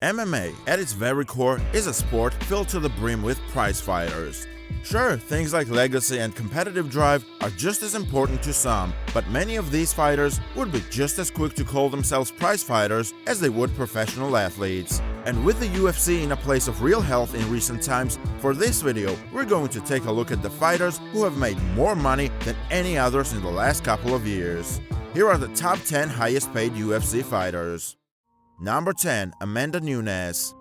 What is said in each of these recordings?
MMA, at its very core, is a sport filled to the brim with prize fighters. Sure, things like legacy and competitive drive are just as important to some, but many of these fighters would be just as quick to call themselves prize fighters as they would professional athletes. And with the UFC in a place of real health in recent times, for this video, we're going to take a look at the fighters who have made more money than any others in the last couple of years. Here are the top 10 highest paid UFC fighters. Number 10. Amanda Nunes.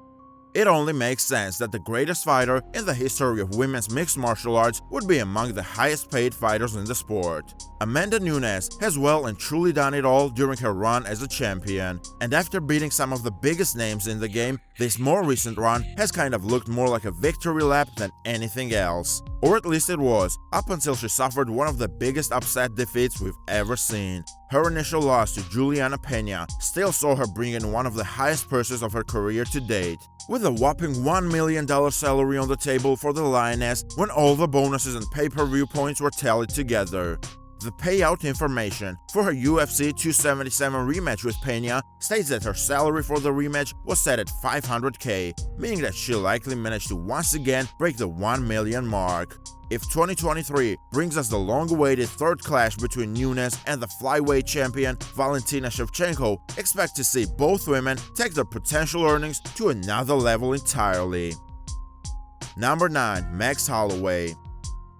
It only makes sense that the greatest fighter in the history of women's mixed martial arts would be among the highest paid fighters in the sport. Amanda Nunes has well and truly done it all during her run as a champion, and after beating some of the biggest names in the game, this more recent run has kind of looked more like a victory lap than anything else. Or at least it was, up until she suffered one of the biggest upset defeats we've ever seen. Her initial loss to Juliana Pena still saw her bring in one of the highest purses of her career to date, with a whopping $1 million salary on the table for the Lioness when all the bonuses and pay-per-view points were tallied together. The payout information for her UFC 277 rematch with Pena states that her salary for the rematch was set at $500K, meaning that she likely managed to once again break the $1 million mark. If 2023 brings us the long-awaited third clash between Nunes and the flyweight champion Valentina Shevchenko, expect to see both women take their potential earnings to another level entirely. Number 9. Max Holloway.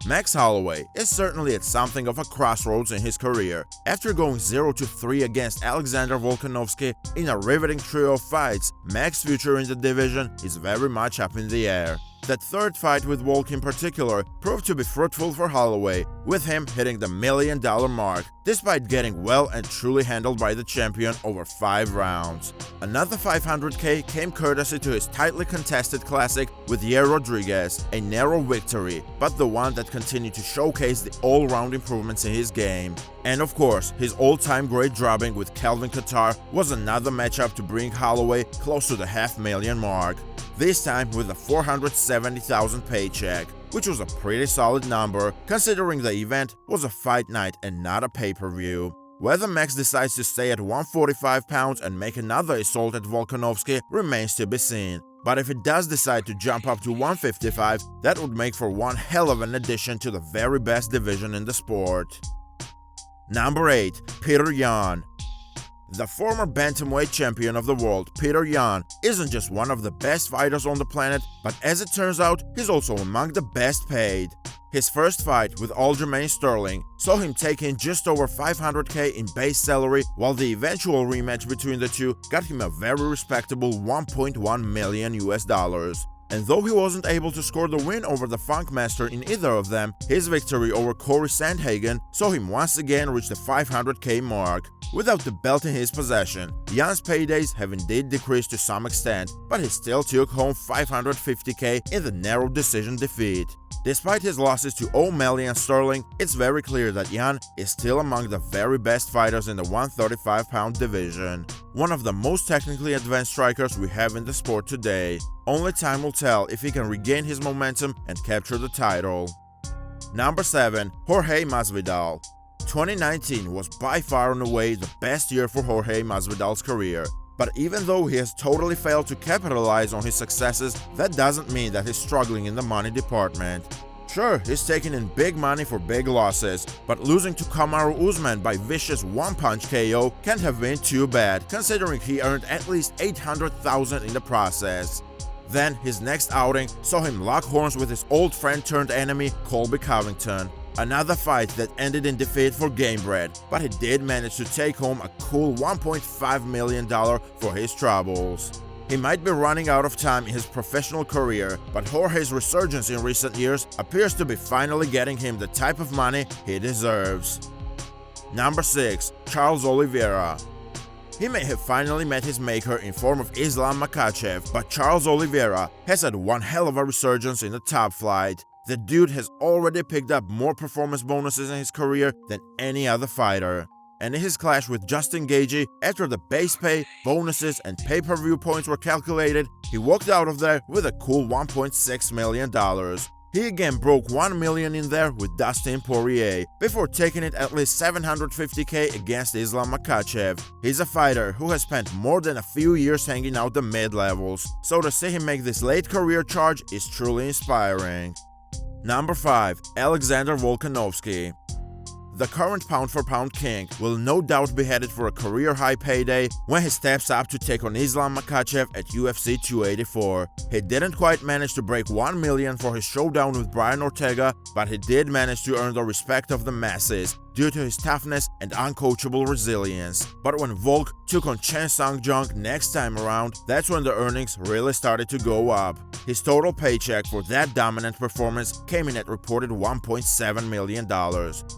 Max Holloway is certainly at something of a crossroads in his career. After going 0-3 against Alexander Volkanovski in a riveting trio of fights, Max's future in the division is very much up in the air. That third fight with Volk in particular proved to be fruitful for Holloway, with him hitting the $1 million mark, despite getting well and truly handled by the champion over 5 rounds. Another $500K came courtesy to his tightly contested classic with Yair Rodriguez, a narrow victory, but the one that continued to showcase the all-round improvements in his game. And of course, his all-time great drubbing with Calvin Kattar was another matchup to bring Holloway close to the $500,000 mark. This time with a $470,000 paycheck, which was a pretty solid number considering the event was a fight night and not a pay-per-view. Whether Max decides to stay at 145 pounds and make another assault at Volkanovski remains to be seen, but if it does decide to jump up to 155, that would make for one hell of an addition to the very best division in the sport. Number 8. Petr Yan. The former bantamweight champion of the world, Petr Yan, isn't just one of the best fighters on the planet, but as it turns out, he's also among the best paid. His first fight with Aljamain Sterling saw him take in just over $500K in base salary, while the eventual rematch between the two got him a very respectable $1.1 million. And though he wasn't able to score the win over the Funkmaster in either of them, his victory over Corey Sandhagen saw him once again reach the $500K mark. Without the belt in his possession, Yan's paydays have indeed decreased to some extent, but he still took home $550K in the narrow decision defeat. Despite his losses to O'Malley and Sterling, it's very clear that Yan is still among the very best fighters in the 135-pound division. One of the most technically advanced strikers we have in the sport today. Only time will tell if he can regain his momentum and capture the title. Number 7. Jorge Masvidal. 2019 was by far and away the best year for Jorge Masvidal's career. But even though he has totally failed to capitalize on his successes, that doesn't mean that he's struggling in the money department. Sure, he's taking in big money for big losses, but losing to Kamaru Usman by vicious one-punch KO can't have been too bad, considering he earned at least $800,000 in the process. Then, his next outing saw him lock horns with his old friend turned enemy, Colby Covington. Another fight that ended in defeat for Gamebred, but he did manage to take home a cool $1.5 million for his troubles. He might be running out of time in his professional career, but Jorge's resurgence in recent years appears to be finally getting him the type of money he deserves. Number 6. Charles Oliveira. He may have finally met his maker in form of Islam Makhachev, but Charles Oliveira has had one hell of a resurgence in the top flight. The dude has already picked up more performance bonuses in his career than any other fighter. And in his clash with Justin Gaethje, after the base pay, bonuses, and pay-per-view points were calculated, he walked out of there with a cool $1.6 million. He again broke 1 million in there with Dustin Poirier, before taking it at least $750K against Islam Makhachev. He's a fighter who has spent more than a few years hanging out the mid-levels, so to see him make this late career charge is truly inspiring. Number 5. Alexander Volkanovski. The current pound-for-pound king will no doubt be headed for a career-high payday when he steps up to take on Islam Makhachev at UFC 284. He didn't quite manage to break 1 million for his showdown with Brian Ortega, but he did manage to earn the respect of the masses due to his toughness and uncoachable resilience. But when Volk took on Chen Sung-jung next time around, that's when the earnings really started to go up. His total paycheck for that dominant performance came in at reported $1.7 million,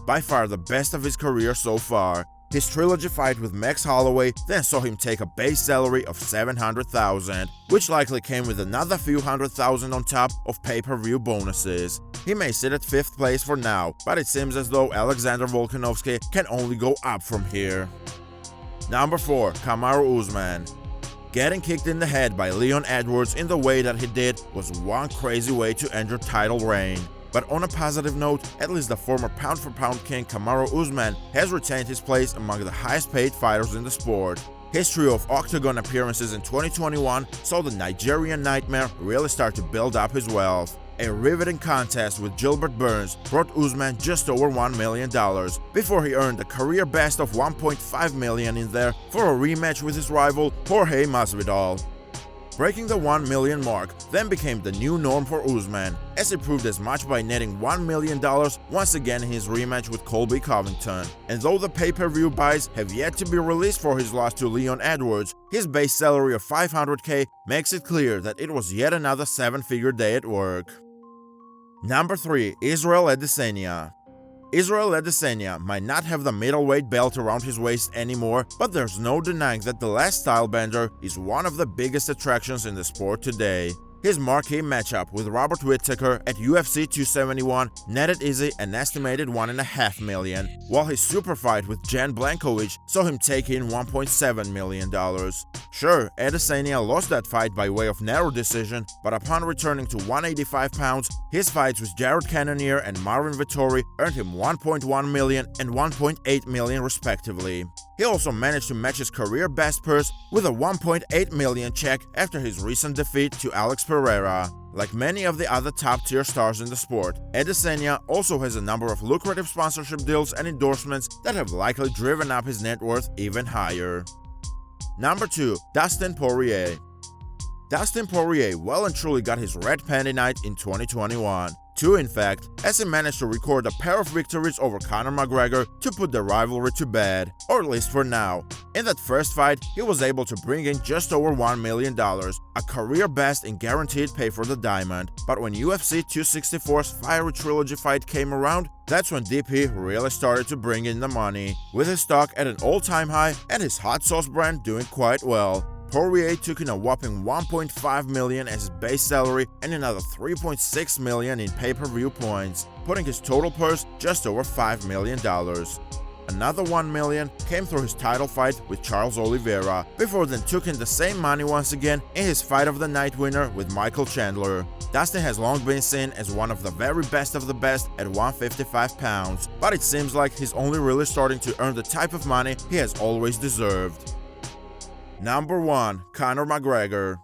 by far the best of his career so far. His trilogy fight with Max Holloway then saw him take a base salary of $700,000, which likely came with another few $100,000 on top of pay-per-view bonuses. He may sit at 5th place for now, but it seems as though Alexander Volkanovski can only go up from here. Number 4. Kamaru Usman. Getting kicked in the head by Leon Edwards in the way that he did was one crazy way to end your title reign. But on a positive note, at least the former pound-for-pound king Kamaru Usman has retained his place among the highest-paid fighters in the sport. His trio of octagon appearances in 2021 saw the Nigerian Nightmare really start to build up his wealth. A riveting contest with Gilbert Burns brought Usman just over $1 million, before he earned a career best of $1.5 million in there for a rematch with his rival Jorge Masvidal. Breaking the 1 million mark then became the new norm for Usman, as he proved as much by netting $1 million once again in his rematch with Colby Covington. And though the pay-per-view buys have yet to be released for his loss to Leon Edwards, his base salary of $500K makes it clear that it was yet another 7-figure day at work. Number 3. Israel Adesanya. Israel Adesanya might not have the middleweight belt around his waist anymore, but there's no denying that the last stylebender is one of the biggest attractions in the sport today. His marquee matchup with Robert Whittaker at UFC 271 netted Izzy an estimated $1.5 million, while his super fight with Jan Blachowicz saw him take in $1.7 million. Sure, Adesanya lost that fight by way of narrow decision, but upon returning to 185 pounds, his fights with Jared Cannonier and Marvin Vettori earned him $1.1 million and $1.8 million respectively. He also managed to match his career best purse with a $1.8 million check after his recent defeat to Alex Pereira. Like many of the other top-tier stars in the sport, Adesanya also has a number of lucrative sponsorship deals and endorsements that have likely driven up his net worth even higher. Number 2. Dustin Poirier. Dustin Poirier well and truly got his red panty night in 2021. 2 in fact, as he managed to record a pair of victories over Conor McGregor to put the rivalry to bed, or at least for now. In that first fight, he was able to bring in just over $1 million, a career best in guaranteed pay for the diamond. But when UFC 264's Fiery Trilogy fight came around, that's when DP really started to bring in the money, with his stock at an all-time high and his hot sauce brand doing quite well. Poirier took in a whopping $1.5 million as his base salary and another $3.6 million in pay-per-view points, putting his total purse just over $5 million. Another $1 million came through his title fight with Charles Oliveira, before then took in the same money once again in his fight of the night winner with Michael Chandler. Dustin has long been seen as one of the very best of the best at 155 pounds, but it seems like he's only really starting to earn the type of money he has always deserved. Number 1. Conor McGregor.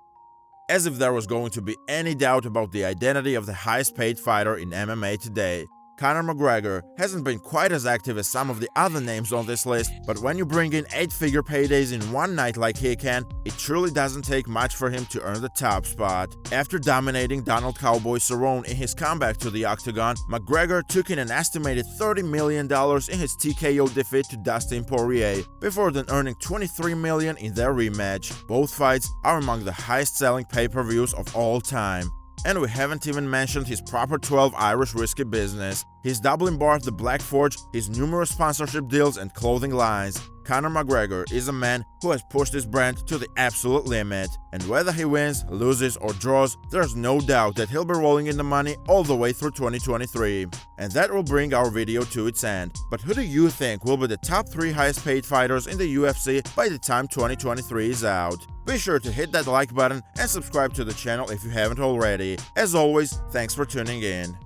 As if there was going to be any doubt about the identity of the highest paid fighter in MMA today, Conor McGregor hasn't been quite as active as some of the other names on this list, but when you bring in 8-figure paydays in one night like he can, it truly doesn't take much for him to earn the top spot. After dominating Donald Cowboy Cerrone in his comeback to the octagon, McGregor took in an estimated $30 million in his TKO defeat to Dustin Poirier, before then earning $23 million in their rematch. Both fights are among the highest-selling pay-per-views of all time. And we haven't even mentioned his proper 12 Irish whiskey business, his Dublin bar The Black Forge, his numerous sponsorship deals and clothing lines. Conor McGregor is a man who has pushed his brand to the absolute limit, and whether he wins, loses or draws, there's no doubt that he'll be rolling in the money all the way through 2023. And that will bring our video to its end. But who do you think will be the top 3 highest paid fighters in the UFC by the time 2023 is out? Be sure to hit that like button and subscribe to the channel if you haven't already. As always, thanks for tuning in.